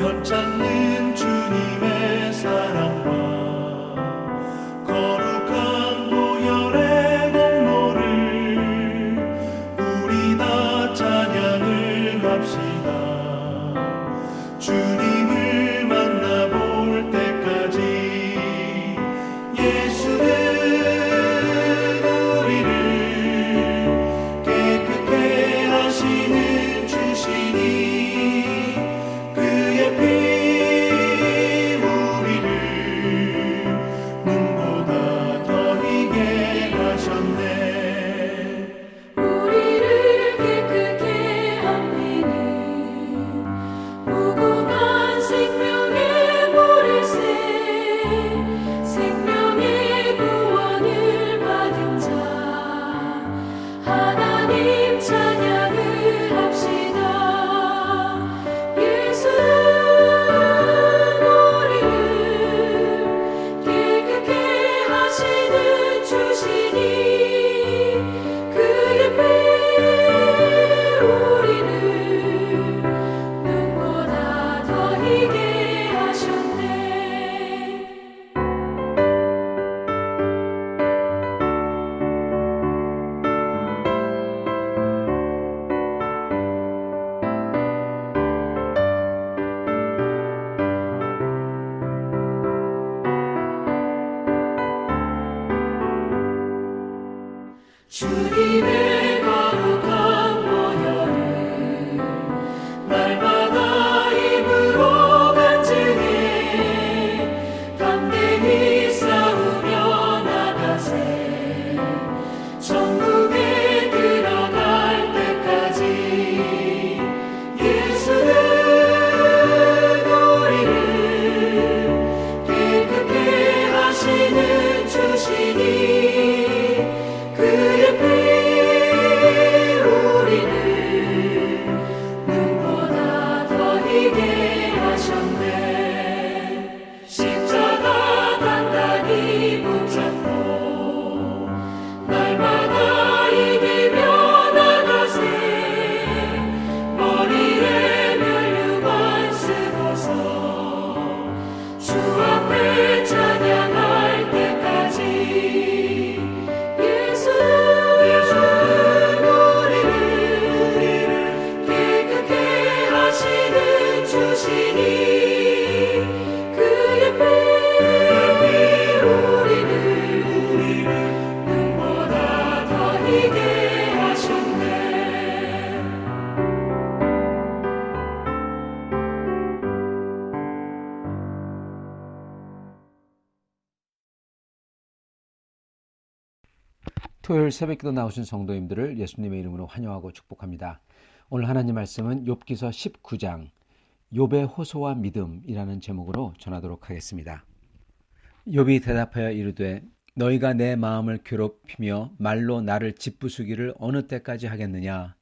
변찮는 주님의 사랑과 거룩한 보혈의 공로를 우리 다 찬양을 합시다. 주님을 만나볼 때까지 예수는 우리를 깨끗게 하시는 주시니 그의 피 우리를 눈보다 더 희게 하셨네. 우리를 깨끗게 하시는 무궁한 생명의 보리새, 생명의 구원을 받은 자 하나님 찬양을 합시다. 예수는 우리를 깨끗게 하시는 주시니 그의 피 우리를 눈보다 더 희게 하셨네. 주님의 거룩한 보혈을 날마다 입으로 간증해 담대히 싸우며 나가세. 천국에 들어갈 때까지 예수는 우리를 깨끗게 하시는 주시니 그의 피 우리를 눈보다 더 희게 하셨네. 십자가 단단히 붙잡고 날마다 이기며 나가세. 머리에 면류관 쓰고서 주 앞에 찬양할 때까지 예수는 우리를 깨끗게 하시는 주시니 그의 피 우리를 눈보다 더 희게 하셨네. 토요일 새벽기도 나오신 성도님들을 예수님의 이름으로 환영하고 축복합니다. 오늘 하나님 말씀은 욥기서 19장 욥의 호소와 믿음이라는 제목으로 전하도록 하겠습니다. 욥이 대답하여 이르되 너희가 내 마음을 괴롭히며 말로 나를 짓부수기를 어느 때까지 하겠느냐.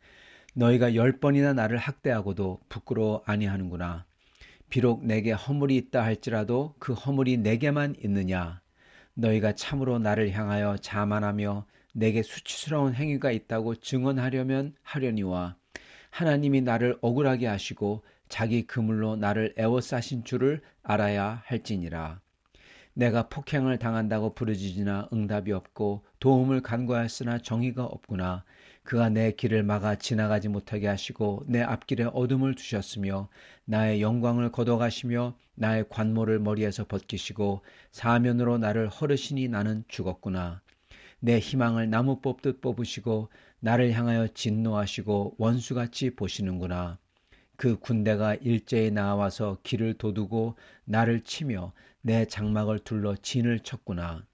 너희가 10번이나 나를 학대하고도 부끄러워 아니하는구나. 비록 내게 허물이 있다 할지라도 그 허물이 내게만 있느냐. 너희가 참으로 나를 향하여 자만하며 내게 수치스러운 행위가 있다고 증언하려면 하려니와 하나님이 나를 억울하게 하시고 자기 그물로 나를 애워싸신 줄을 알아야 할지니라. 내가 폭행을 당한다고 부르짖으나 응답이 없고 도움을 간구하였으나 정의가 없구나. 그가 내 길을 막아 지나가지 못하게 하시고 내 앞길에 어둠을 두셨으며 나의 영광을 걷어가시며 나의 관모를 머리에서 벗기시고 사면으로 나를 허르시니 나는 죽었구나. 내 희망을 나무 뽑듯 뽑으시고 나를 향하여 진노하시고 원수같이 보시는구나. 그 군대가 일제히 나와서 길을 도두고 나를 치며 내 장막을 둘러 진을 쳤구나.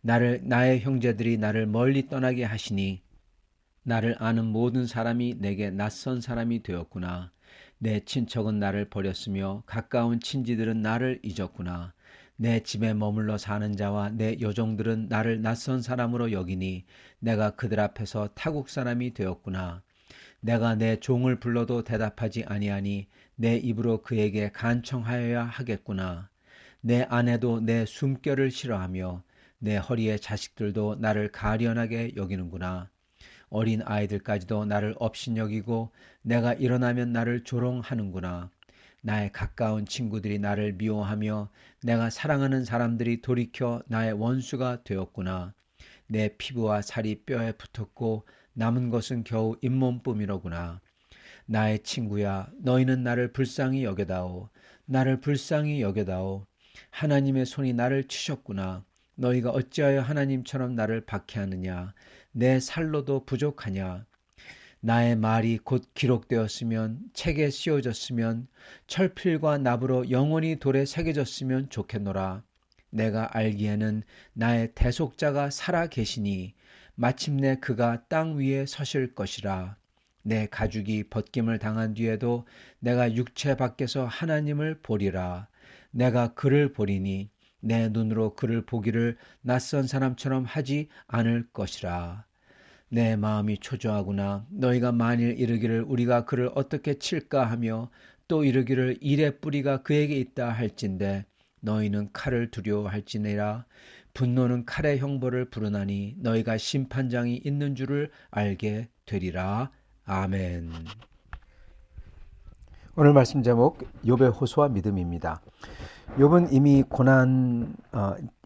나의 형제들이 나를 멀리 떠나게 하시니 나를 아는 모든 사람이 내게 낯선 사람이 되었구나. 내 친척은 나를 버렸으며 가까운 친지들은 나를 잊었구나. 내 집에 머물러 사는 자와 내 여종들은 나를 낯선 사람으로 여기니 내가 그들 앞에서 타국 사람이 되었구나. 내가 내 종을 불러도 대답하지 아니하니 내 입으로 그에게 간청하여야 하겠구나. 내 아내도 내 숨결을 싫어하며 내 허리의 자식들도 나를 가련하게 여기는구나. 어린 아이들까지도 나를 업신여기고 내가 일어나면 나를 조롱하는구나. 나의 가까운 친구들이 나를 미워하며 내가 사랑하는 사람들이 돌이켜 나의 원수가 되었구나. 내 피부와 살이 뼈에 붙었고 남은 것은 겨우 잇몸뿐이로구나. 나의 친구야, 너희는 나를 불쌍히 여겨다오. 나를 불쌍히 여겨다오. 하나님의 손이 나를 치셨구나. 너희가 어찌하여 하나님처럼 나를 박해하느냐. 내 살로도 부족하냐. 나의 말이 곧 기록되었으면, 책에 씌워졌으면, 철필과 납으로 영원히 돌에 새겨졌으면 좋겠노라. 내가 알기에는 나의 대속자가 살아 계시니 마침내 그가 땅 위에 서실 것이라. 내 가죽이 벗김을 당한 뒤에도 내가 육체 밖에서 하나님을 보리라. 내가 그를 보리니 내 눈으로 그를 보기를 낯선 사람처럼 하지 않을 것이라. 내 마음이 초조하구나. 너희가 만일 이르기를 우리가 그를 어떻게 칠까 하며 또 이르기를 일의 뿌리가 그에게 있다 할진대 너희는 칼을 두려워할지니라. 분노는 칼의 형벌을 부르나니 너희가 심판장이 있는 줄을 알게 되리라. 아멘. 오늘 말씀 제목 욥의 호소와 믿음입니다. 욥은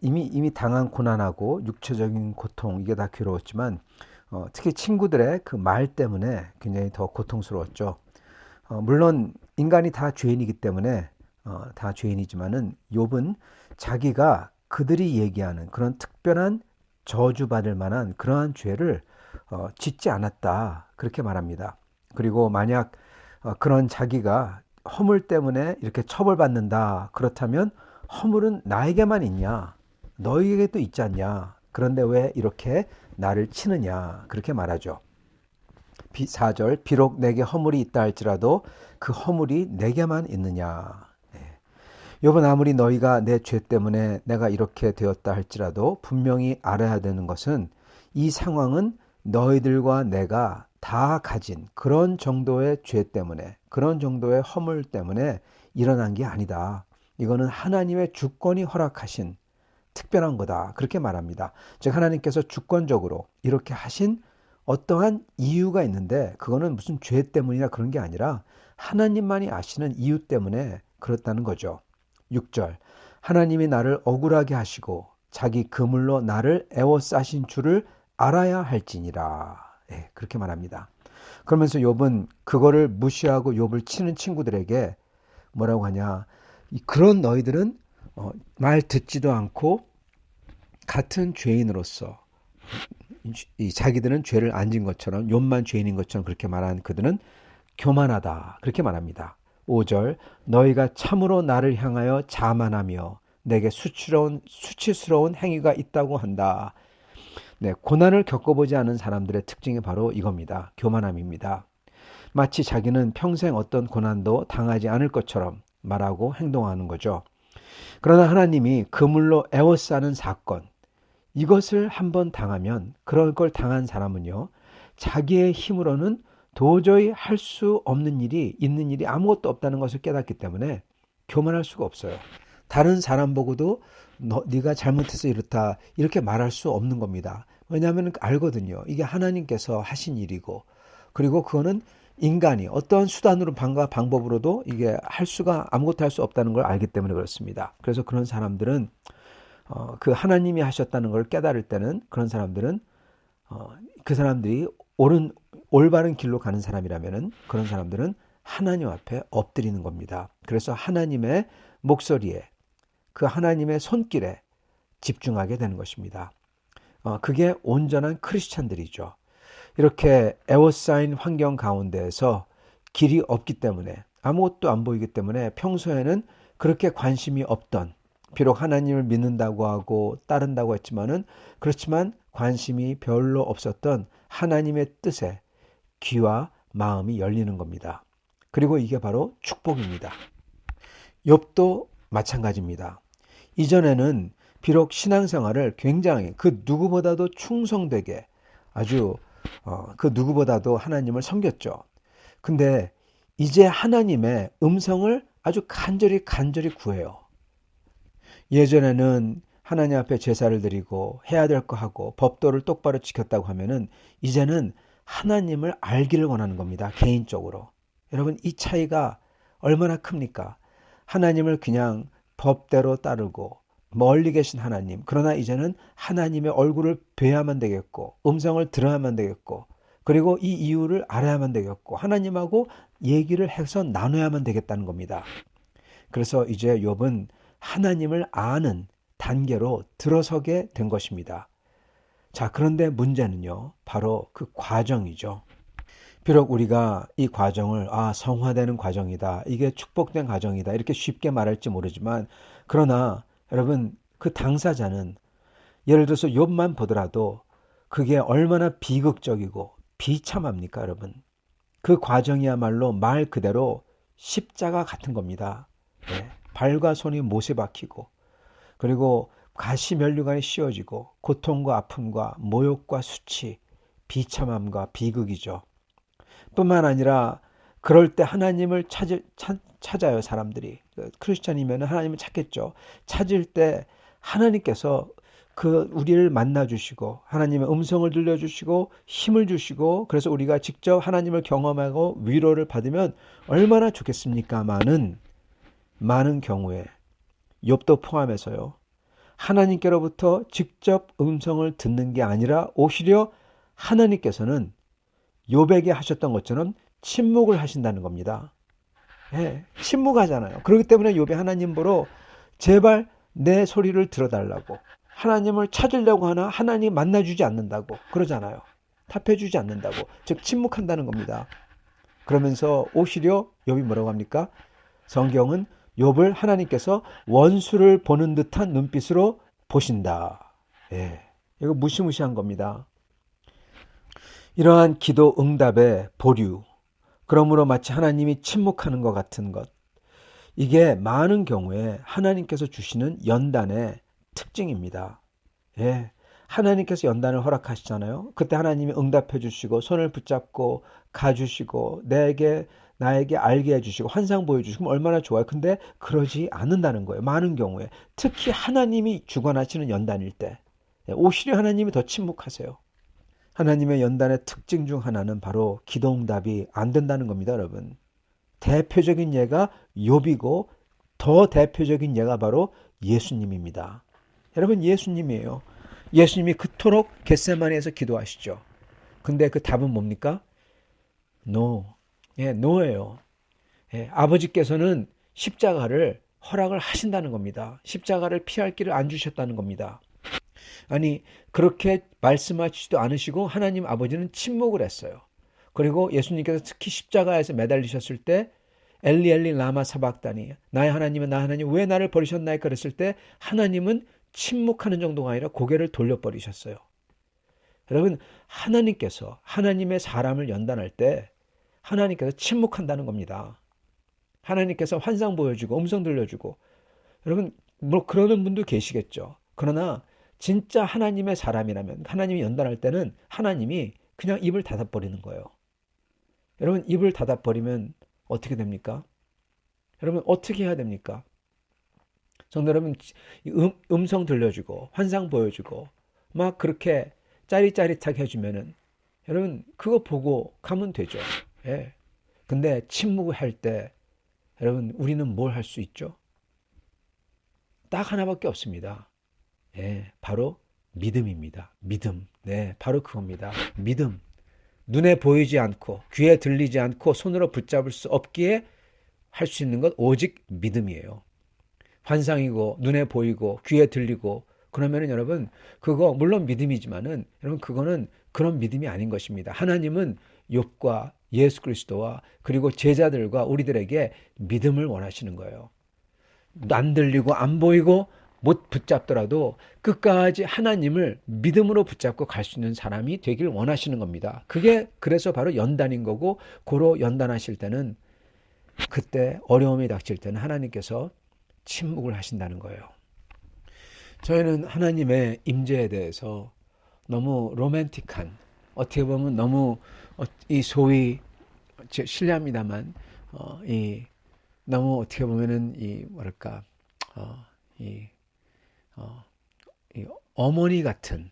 이미 당한 고난하고 육체적인 고통 이게 다 괴로웠지만 특히 친구들의 그 말 때문에 굉장히 더 고통스러웠죠. 물론 인간이 다 죄인이기 때문에 다 죄인이지만은 욥은 자기가 그들이 얘기하는 그런 특별한 저주받을 만한 그러한 죄를 짓지 않았다 그렇게 말합니다. 그리고 만약 그런 자기가 허물 때문에 이렇게 처벌받는다 그렇다면 허물은 나에게만 있냐 너희에게도 있지 않냐 그런데 왜 이렇게 나를 치느냐 그렇게 말하죠. 4절 비록 내게 허물이 있다 할지라도 그 허물이 내게만 있느냐. 욥은 아무리 너희가 내 죄 때문에 내가 이렇게 되었다 할지라도 분명히 알아야 되는 것은 이 상황은 너희들과 내가 다 가진 그런 정도의 죄 때문에 그런 정도의 허물 때문에 일어난 게 아니다. 이거는 하나님의 주권이 허락하신 특별한 거다. 그렇게 말합니다. 즉 하나님께서 주권적으로 이렇게 하신 어떠한 이유가 있는데 그거는 무슨 죄 때문이나 그런 게 아니라 하나님만이 아시는 이유 때문에 그렇다는 거죠. 6절 하나님이 나를 억울하게 하시고 자기 그물로 나를 에워싸신 줄을 알아야 할지니라. 그렇게 말합니다. 그러면서 욥은 그거를 무시하고 욥을 치는 친구들에게 뭐라고 하냐. 그런 너희들은 말 듣지도 않고 같은 죄인으로서 자기들은 죄를 안 진 것처럼 욥만 죄인인 것처럼 그렇게 말하는 그들은 교만하다. 그렇게 말합니다. 5절 너희가 참으로 나를 향하여 자만하며 내게 수치스러운 행위가 있다고 한다. 네, 고난을 겪어보지 않은 사람들의 특징이 바로 이겁니다. 교만함입니다. 마치 자기는 평생 어떤 고난도 당하지 않을 것처럼 말하고 행동하는 거죠. 그러나 하나님이 그물로 에워싸는 사건 이것을 한번 당하면 그런 걸 당한 사람은요 자기의 힘으로는 도저히 할 수 없는 일이 있는 일이 아무것도 없다는 것을 깨닫기 때문에 교만할 수가 없어요. 다른 사람 보고도 네가 잘못해서 이렇다 이렇게 말할 수 없는 겁니다. 왜냐하면 알거든요. 이게 하나님께서 하신 일이고 그리고 그거는 인간이 어떠한 수단으로 방법으로도 이게 아무것도 할 수 없다는 걸 알기 때문에 그렇습니다. 그래서 그런 사람들은 그 하나님이 하셨다는 걸 깨달을 때는 그런 사람들은 그 사람들이 올바른 길로 가는 사람이라면은 그런 사람들은 하나님 앞에 엎드리는 겁니다. 그래서 하나님의 목소리에 그 하나님의 손길에 집중하게 되는 것입니다. 그게 온전한 크리스찬들이죠. 이렇게 에워싸인 환경 가운데에서 길이 없기 때문에 아무것도 안 보이기 때문에 평소에는 그렇게 관심이 없던 비록 하나님을 믿는다고 하고 따른다고 했지만은 그렇지만 관심이 별로 없었던 하나님의 뜻에 귀와 마음이 열리는 겁니다. 그리고 이게 바로 축복입니다. 욥도 마찬가지입니다. 이전에는 비록 신앙생활을 굉장히 그 누구보다도 충성되게 아주 그 누구보다도 하나님을 섬겼죠. 근데 이제 하나님의 음성을 아주 간절히 구해요. 예전에는 하나님 앞에 제사를 드리고 해야 될 거 하고 법도를 똑바로 지켰다고 하면은 이제는 하나님을 알기를 원하는 겁니다. 개인적으로. 여러분 이 차이가 얼마나 큽니까? 하나님을 그냥 법대로 따르고 멀리 계신 하나님, 그러나 이제는 하나님의 얼굴을 뵈야만 되겠고 음성을 들어야만 되겠고 그리고 이 이유를 알아야만 되겠고 하나님하고 얘기를 해서 나눠야만 되겠다는 겁니다. 그래서 이제 욥은 하나님을 아는 단계로 들어서게 된 것입니다. 자, 그런데 문제는요, 바로 그 과정이죠. 비록 우리가 이 과정을 성화되는 과정이다, 이게 축복된 과정이다 이렇게 쉽게 말할지 모르지만, 그러나 여러분 그 당사자는 예를 들어서 욥만 보더라도 그게 얼마나 비극적이고 비참합니까 여러분. 그 과정이야말로 말 그대로 십자가 같은 겁니다. 네. 발과 손이 못에 박히고 그리고 가시면류관이 씌워지고 고통과 아픔과 모욕과 수치, 비참함과 비극이죠. 뿐만 아니라 그럴 때 하나님을 찾아요 사람들이. 크리스찬이면 하나님을 찾겠죠. 찾을 때 하나님께서 우리를 만나주시고 하나님의 음성을 들려주시고 힘을 주시고 그래서 우리가 직접 하나님을 경험하고 위로를 받으면 얼마나 좋겠습니까마는 많은 경우에 욥도 포함해서요, 하나님께로부터 직접 음성을 듣는 게 아니라 오히려 하나님께서는 욥에게 하셨던 것처럼 침묵을 하신다는 겁니다. 예, 침묵하잖아요. 그렇기 때문에 욥이 하나님 보러 제발 내 소리를 들어달라고, 하나님을 찾으려고 하나 하나님 만나주지 않는다고 그러잖아요. 답해주지 않는다고, 즉 침묵한다는 겁니다. 그러면서 오히려 욥이 뭐라고 합니까? 성경은 욥을 하나님께서 원수를 보는 듯한 눈빛으로 보신다. 예, 이거 무시무시한 겁니다. 이러한 기도 응답의 보류, 그러므로 마치 하나님이 침묵하는 것 같은 것, 이게 많은 경우에 하나님께서 주시는 연단의 특징입니다. 예, 하나님께서 연단을 허락하시잖아요. 그때 하나님이 응답해 주시고 손을 붙잡고 가주시고 나에게 알게 해주시고 환상 보여주시고 얼마나 좋아요. 근데 그러지 않는다는 거예요. 많은 경우에. 특히 하나님이 주관하시는 연단일 때 오히려 하나님이 더 침묵하세요. 하나님의 연단의 특징 중 하나는 바로 기도 응답이 안 된다는 겁니다, 여러분. 대표적인 예가 욥이고 더 대표적인 예가 바로 예수님입니다. 여러분, 예수님이에요. 예수님이 그토록 겟세마네에서 기도하시죠. 근데 그 답은 뭡니까? No. 예, no예요. 예, 아버지께서는 십자가를 허락을 하신다는 겁니다. 십자가를 피할 길을 안 주셨다는 겁니다. 아니, 그렇게 말씀하시지도 않으시고 하나님 아버지는 침묵을 했어요. 그리고 예수님께서 특히 십자가에서 매달리셨을 때 엘리 엘리 라마 사박다니, 나의 하나님은 나의 하나님 왜 나를 버리셨나이까 그랬을 때 하나님은 침묵하는 정도가 아니라 고개를 돌려버리셨어요. 여러분, 하나님께서 하나님의 사람을 연단할 때 하나님께서 침묵한다는 겁니다. 하나님께서 환상 보여주고 음성 들려주고, 여러분 뭐 그러는 분도 계시겠죠. 그러나 진짜 하나님의 사람이라면 하나님이 연단할 때는 하나님이 그냥 입을 닫아버리는 거예요. 여러분, 입을 닫아버리면 어떻게 됩니까? 여러분, 어떻게 해야 됩니까? 성도 여러분, 음성 들려주고 환상 보여주고 막 그렇게 짜릿짜릿하게 해주면은 여러분 그거 보고 가면 되죠. 예. 근데 침묵을 할 때 여러분 우리는 뭘 할 수 있죠? 딱 하나밖에 없습니다. 예, 바로 믿음입니다. 믿음. 네, 바로 그겁니다. 믿음. 눈에 보이지 않고 귀에 들리지 않고 손으로 붙잡을 수 없기에 할 수 있는 것 오직 믿음이에요. 환상이고 눈에 보이고 귀에 들리고 그러면은 여러분 그거 물론 믿음이지만은 여러분 그거는 그런 믿음이 아닌 것입니다. 하나님은 욥과 예수 그리스도와 그리고 제자들과 우리들에게 믿음을 원하시는 거예요. 안 들리고 안 보이고 못 붙잡더라도 끝까지 하나님을 믿음으로 붙잡고 갈 수 있는 사람이 되길 원하시는 겁니다. 그게 그래서 바로 연단인 거고, 고로 연단하실 때는 그때 어려움이 닥칠 때는 하나님께서 침묵을 하신다는 거예요. 저희는 하나님의 임재에 대해서 너무 로맨틱한, 어떻게 보면 너무 이 소위 실례합니다만 너무 어떻게 보면은 이 뭐랄까 이 어머니 같은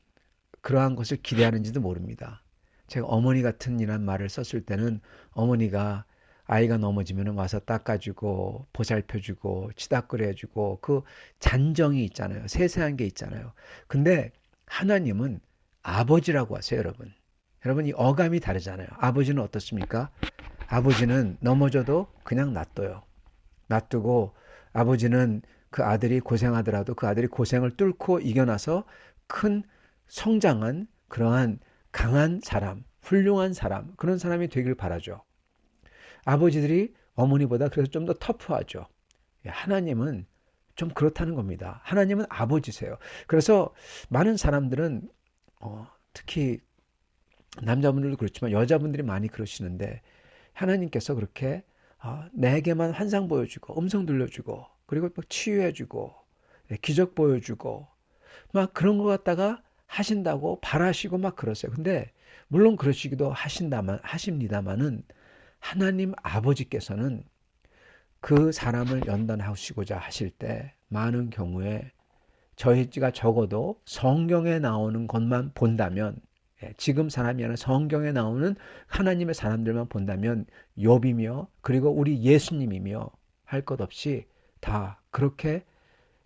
그러한 것을 기대하는지도 모릅니다. 제가 어머니 같은 이란 말을 썼을 때는 어머니가 아이가 넘어지면 와서 닦아주고 보살펴주고 치다꺼리해주고 그 잔정이 있잖아요. 세세한 게 있잖아요. 근데 하나님은 아버지라고 하세요, 여러분. 여러분, 이 어감이 다르잖아요. 아버지는 어떻습니까? 아버지는 넘어져도 그냥 놔둬요. 놔두고 아버지는 그 아들이 고생하더라도 그 아들이 고생을 뚫고 이겨나서 큰 성장한 그러한 강한 사람, 훌륭한 사람, 그런 사람이 되길 바라죠. 아버지들이 어머니보다 그래서 좀 더 터프하죠. 하나님은 좀 그렇다는 겁니다. 하나님은 아버지세요. 그래서 많은 사람들은 특히 남자분들도 그렇지만 여자분들이 많이 그러시는데 하나님께서 그렇게 내게만 환상 보여주고 음성 들려주고 그리고 막 치유해주고 기적 보여주고 막 그런 거 갖다가 하신다고 바라시고 막 그러세요. 근데 물론 그러시기도 하십니다만은 하나님 아버지께서는 그 사람을 연단하시고자 하실 때 많은 경우에 저희가 적어도 성경에 나오는 것만 본다면 지금 사람이 아니라 성경에 나오는 하나님의 사람들만 본다면 욥이며 그리고 우리 예수님이며 할 것 없이 다 그렇게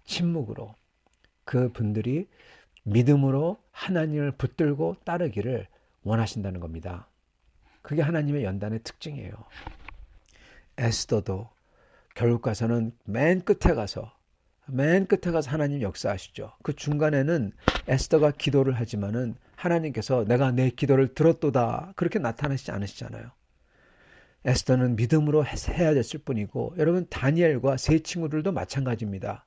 침묵으로 그분들이 믿음으로 하나님을 붙들고 따르기를 원하신다는 겁니다. 그게 하나님의 연단의 특징이에요. 에스더도 결국 가서는 맨 끝에 가서 하나님 역사하시죠. 그 중간에는 에스더가 기도를 하지만은 하나님께서 내가 내 기도를 들었도다 그렇게 나타나시지 않으시잖아요. 에스더는 믿음으로 해야 됐을 뿐이고 여러분 다니엘과 세 친구들도 마찬가지입니다.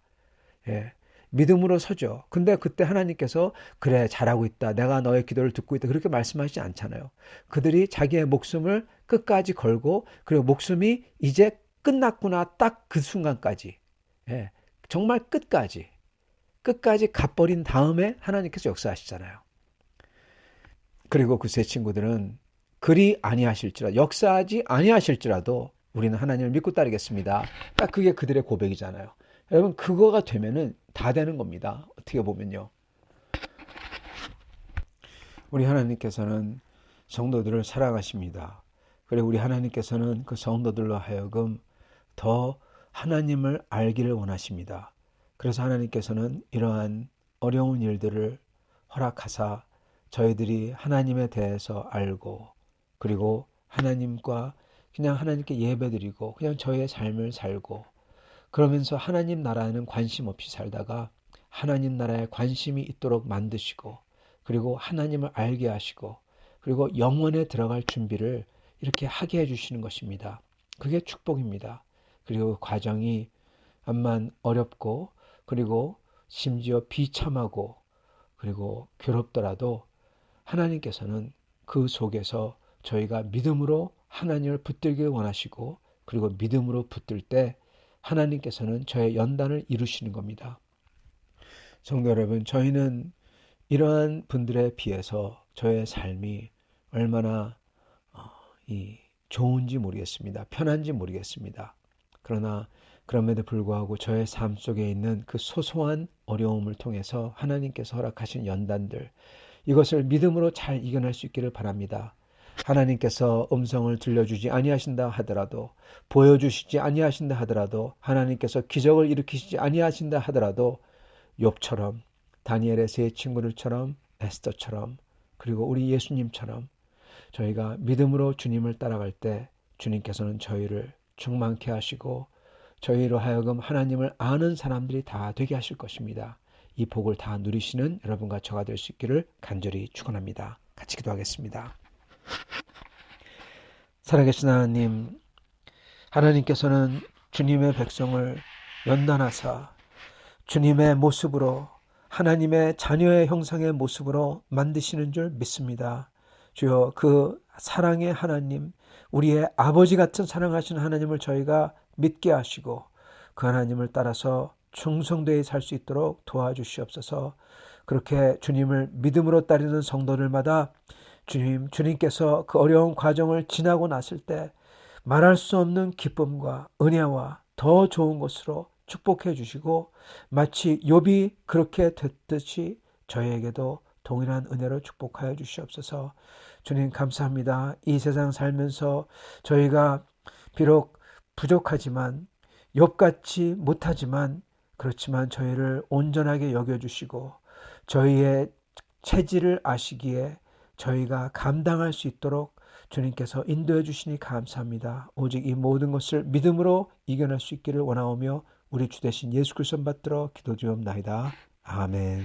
예, 믿음으로 서죠. 근데 그때 하나님께서 그래 잘하고 있다. 내가 너의 기도를 듣고 있다. 그렇게 말씀하시지 않잖아요. 그들이 자기의 목숨을 끝까지 걸고 그리고 목숨이 이제 끝났구나 딱 그 순간까지 정말 끝까지 갚버린 다음에 하나님께서 역사하시잖아요. 그리고 그 세 친구들은 그리 아니하실지라도 역사하지 아니하실지라도 우리는 하나님을 믿고 따르겠습니다. 딱 그게 그들의 고백이잖아요. 여러분 그거가 되면은 다 되는 겁니다. 어떻게 보면요. 우리 하나님께서는 성도들을 사랑하십니다. 그리고 우리 하나님께서는 그 성도들로 하여금 더 하나님을 알기를 원하십니다. 그래서 하나님께서는 이러한 어려운 일들을 허락하사 저희들이 하나님에 대해서 알고 그리고 하나님과 그냥 하나님께 예배드리고 그냥 저희의 삶을 살고 그러면서 하나님 나라에는 관심 없이 살다가 하나님 나라에 관심이 있도록 만드시고 그리고 하나님을 알게 하시고 그리고 영원에 들어갈 준비를 이렇게 하게 해주시는 것입니다. 그게 축복입니다. 그리고 그 과정이 암만 어렵고 그리고 심지어 비참하고 그리고 괴롭더라도 하나님께서는 그 속에서 저희가 믿음으로 하나님을 붙들길 원하시고 그리고 믿음으로 붙들 때 하나님께서는 저의 연단을 이루시는 겁니다. 성도 여러분, 저희는 이러한 분들에 비해서 저의 삶이 얼마나 좋은지 모르겠습니다. 편한지 모르겠습니다. 그러나 그럼에도 불구하고 저의 삶 속에 있는 그 소소한 어려움을 통해서 하나님께서 허락하신 연단들 이것을 믿음으로 잘 이겨낼 수 있기를 바랍니다. 하나님께서 음성을 들려주지 아니하신다 하더라도 보여주시지 아니하신다 하더라도 하나님께서 기적을 일으키시지 아니하신다 하더라도 욥처럼 다니엘의 세 친구들처럼 에스더처럼 그리고 우리 예수님처럼 저희가 믿음으로 주님을 따라갈 때 주님께서는 저희를 충만케 하시고 저희로 하여금 하나님을 아는 사람들이 다 되게 하실 것입니다. 이 복을 다 누리시는 여러분과 저가 될 수 있기를 간절히 축원합니다. 같이 기도하겠습니다. 살아계신 하나님, 하나님께서는 주님의 백성을 연단하사 주님의 모습으로 하나님의 자녀의 형상의 모습으로 만드시는 줄 믿습니다. 주여 그 사랑의 하나님, 우리의 아버지 같은 사랑하시는 하나님을 저희가 믿게 하시고 그 하나님을 따라서 충성되이 살 수 있도록 도와주시옵소서. 그렇게 주님을 믿음으로 따르는 성도들마다 주님께서 그 어려운 과정을 지나고 났을 때 말할 수 없는 기쁨과 은혜와 더 좋은 것으로 축복해 주시고 마치 욥이 그렇게 됐듯이 저희에게도 동일한 은혜로 축복하여 주시옵소서. 주님 감사합니다. 이 세상 살면서 저희가 비록 부족하지만 욥같이 못하지만 그렇지만 저희를 온전하게 여겨주시고 저희의 체질을 아시기에 저희가 감당할 수 있도록 주님께서 인도해 주시니 감사합니다. 오직 이 모든 것을 믿음으로 이겨낼 수 있기를 원하오며 우리 주 대신 예수 그리스도 받들어 기도드리옵나이다. 아멘.